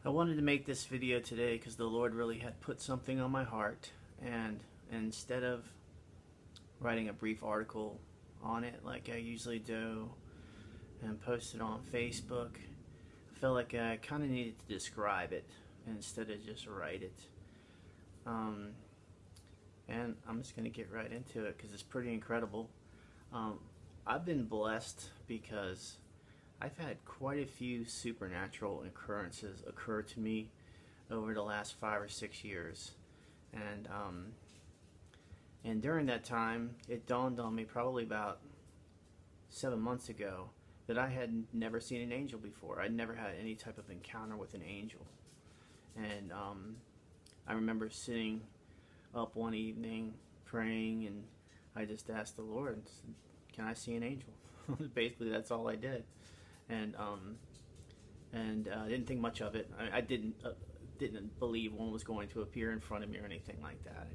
I wanted to make this video today because the Lord really had put something on my heart, and instead of writing a brief article on it like I usually do and post it on Facebook, I felt like I kind of needed to describe it instead of just write it. And I'm just going to get right into it because it's pretty incredible. I've been blessed because I've had quite a few supernatural occurrences occur to me over the last 5 or 6 years, and during that time, it dawned on me probably about 7 months ago that I had never seen an angel before. I'd never had any type of encounter with an angel, and I remember sitting up one evening praying, and I just asked the Lord, "Can I see an angel?" Basically, that's all I did. And I didn't think much of it. I didn't believe one was going to appear in front of me or anything like that.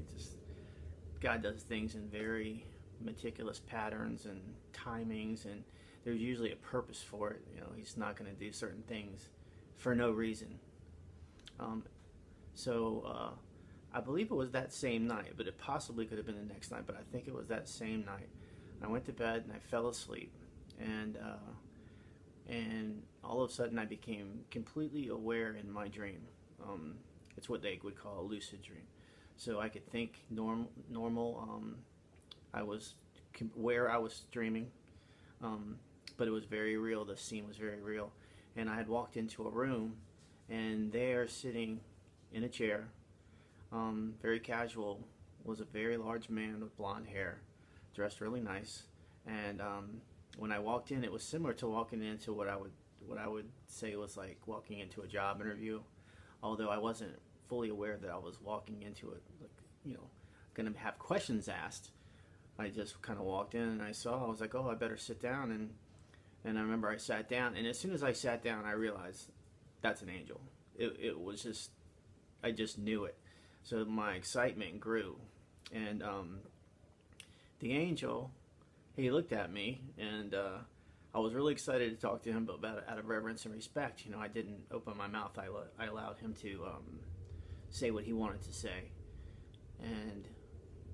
God does things in very meticulous patterns and timings, and there's usually a purpose for it. He's not going to do certain things for no reason. So I believe it was that same night, but it possibly could have been the next night. But I think it was that same night. I went to bed and I fell asleep, and all of a sudden I became completely aware in my dream. It's what they would call a lucid dream. So I could think normal. I was where I was dreaming, but it was very real. The scene was very real. And I had walked into a room, and there, sitting in a chair, very casual, was a very large man with blonde hair, dressed really nice. And when I walked in, it was similar to walking into what I would say was like walking into a job interview, although I wasn't fully aware that I was walking into it, like, going to have questions asked. I just kind of walked in and I was like, oh, I better sit down. And I remember I sat down, and as soon as I sat down, I realized that's an angel. It was just, I just knew it. So my excitement grew. And the angel, he looked at me, and I was really excited to talk to him, but out of reverence and respect, I didn't open my mouth. I allowed him to say what he wanted to say. And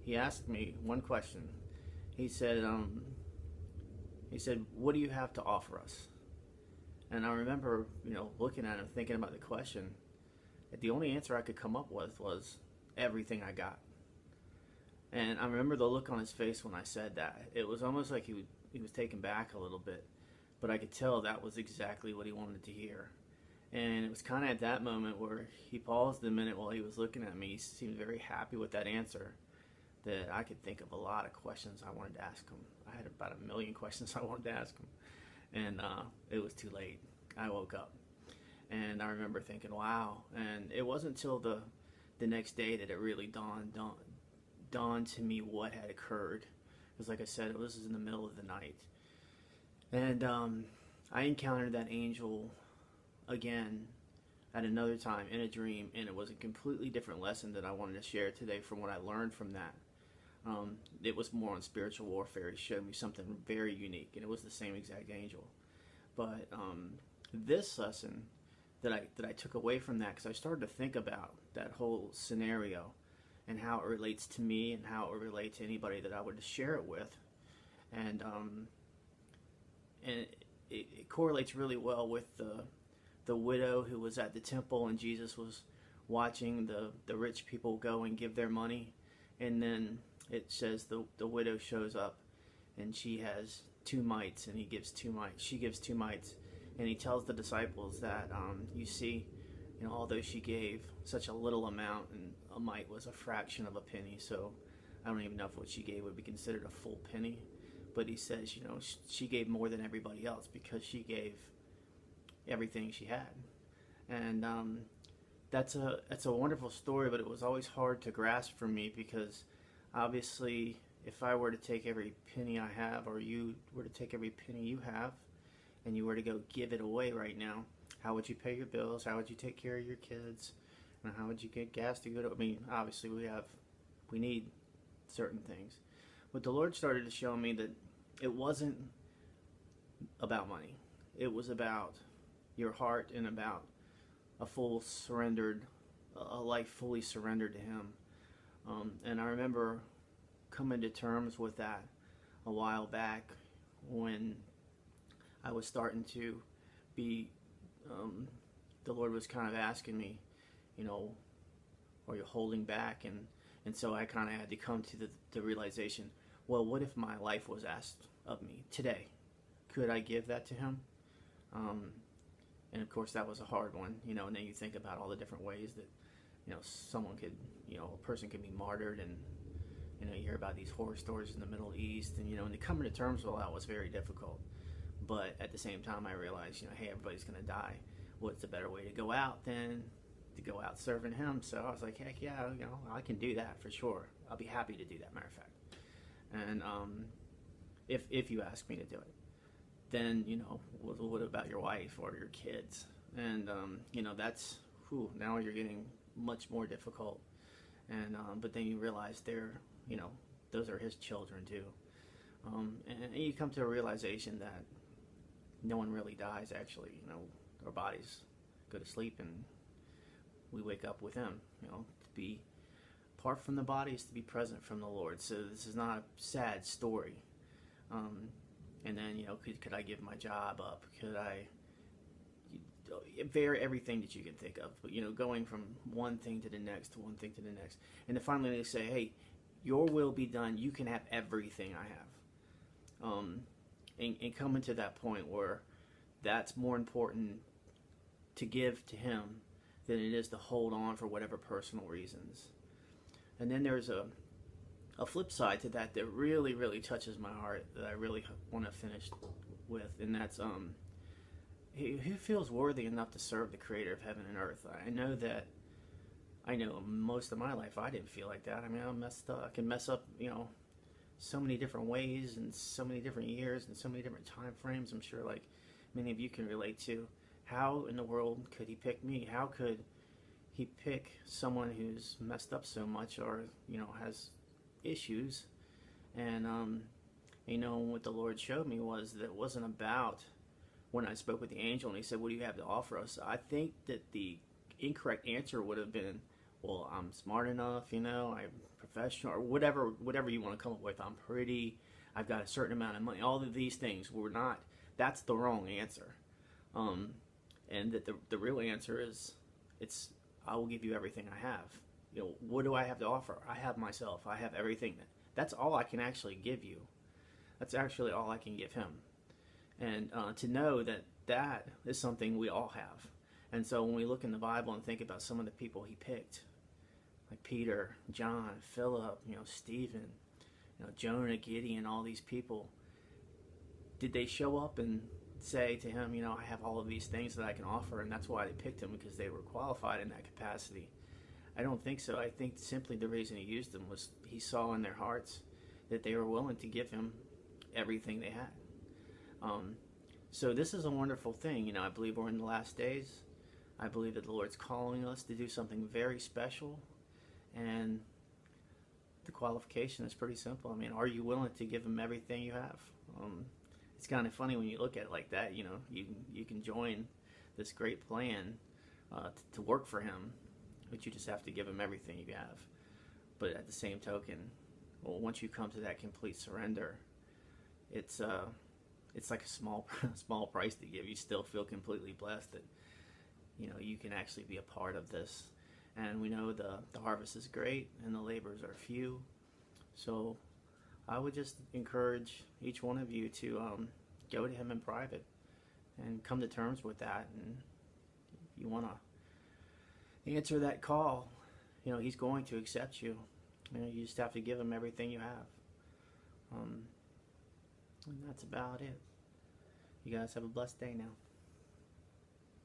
he asked me one question. He said, "What do you have to offer us?" And I remember, looking at him, thinking about the question. The only answer I could come up with was everything I got. And I remember the look on his face when I said that. It was almost like he was taken back a little bit, but I could tell that was exactly what he wanted to hear. And it was kind of at that moment where he paused a minute while he was looking at me. He seemed very happy with that answer, that I could think of a lot of questions I wanted to ask him. I had about 1 million questions I wanted to ask him, and it was too late. I woke up, and I remember thinking, wow. And it wasn't until the next day that it really dawned to me what had occurred. Because like I said, it was in the middle of the night. And I encountered that angel again at another time in a dream, and it was a completely different lesson that I wanted to share today from what I learned from that. It was more on spiritual warfare. He showed me something very unique, and it was the same exact angel. But this lesson that I took away from that, because I started to think about that whole scenario and how it relates to me and how it would relate to anybody that I would share it with. And it correlates really well with the widow who was at the temple, and Jesus was watching the rich people go and give their money. And then it says the widow shows up, and she has 2 mites, and he gives 2 mites. She gives 2 mites, and he tells the disciples that you see, although she gave such a little amount, and a mite was a fraction of a penny, so I don't even know if what she gave would be considered a full penny. But he says, she gave more than everybody else because she gave everything she had. And that's a wonderful story, but it was always hard to grasp for me, because obviously if I were to take every penny I have, or you were to take every penny you have, and you were to go give it away right now, how would you pay your bills? How would you take care of your kids? And how would you get gas to go to? I mean, obviously we need certain things. But the Lord started to show me that it wasn't about money. It was about your heart and about a full surrendered, a life fully surrendered to Him. And I remember coming to terms with that a while back when I was starting to be, the Lord was kind of asking me, you know, are you holding back? And so I kind of had to come to the realization, well, what if my life was asked of me today? Could I give that to Him? And of course, that was a hard one, you know, and then you think about all the different ways that, you know, someone could, you know, a person could be martyred, and, you know, you hear about these horror stories in the Middle East, and, you know, and coming to terms with all that was very difficult. But at the same time, I realized, you know, hey, everybody's going to die. What's a better way to go out than to go out serving Him? So I was like, heck yeah, you know, I can do that for sure. I'll be happy to do that, matter of fact. And if you ask me to do it, then, you know, what about your wife or your kids? And, you know, that's, now you're getting much more difficult. And, but then you realize they're, you know, those are His children too. And you come to a realization that no one really dies, actually. You know, our bodies go to sleep and we wake up with Him, you know, to be apart from the body is to be present from the Lord. So this is not a sad story. And then, you know, could I give my job up? Could I everything that you can think of? But, you know, going from one thing to the next, to one thing to the next. And then finally they say, hey, your will be done. You can have everything I have. And coming to that point where that's more important to give to Him than it is to hold on for whatever personal reasons. And then there's a flip side to that really, really touches my heart that I really want to finish with, and that's who feels worthy enough to serve the Creator of heaven and earth? I know most of my life I didn't feel like that. I mean, I messed up. I can mess up, you know, so many different ways and so many different years and so many different time frames. I'm sure like many of you can relate to. How in the world could He pick me? How could He pick someone who's messed up so much, or, you know, has issues? And you know, what the Lord showed me was that it wasn't about when I spoke with the angel and he said, what do you have to offer us? I think that the incorrect answer would have been, well, I'm smart enough, you know, I'm professional, or whatever you want to come up with. I'm pretty, I've got a certain amount of money. All of these things were not, that's the wrong answer. And that the real answer is, it's, I will give you everything I have. You know, what do I have to offer? I have myself. I have everything. That's all I can actually give you. That's actually all I can give Him. And to know that that is something we all have. And so when we look in the Bible and think about some of the people He picked, like Peter, John, Philip, you know, Stephen, you know, Jonah, Gideon, all these people, did they show up and say to Him, you know, I have all of these things that I can offer, and that's why they picked Him, because they were qualified in that capacity? I don't think so. I think simply the reason He used them was He saw in their hearts that they were willing to give Him everything they had. So this is a wonderful thing. You know, I believe we're in the last days. I believe that the Lord's calling us to do something very special, and the qualification is pretty simple. I mean, are you willing to give Him everything you have? It's kind of funny when you look at it like that. You know, you can join this great plan to work for Him, but you just have to give Him everything you have. But at the same token, well, once you come to that complete surrender, it's like a small price to give. You still feel completely blessed that, you know, you can actually be a part of this. And we know the harvest is great and the laborers are few. So I would just encourage each one of you to go to Him in private and come to terms with that. And if you want to answer that call, you know, He's going to accept you. You know, you just have to give Him everything you have. And that's about it. You guys have a blessed day now.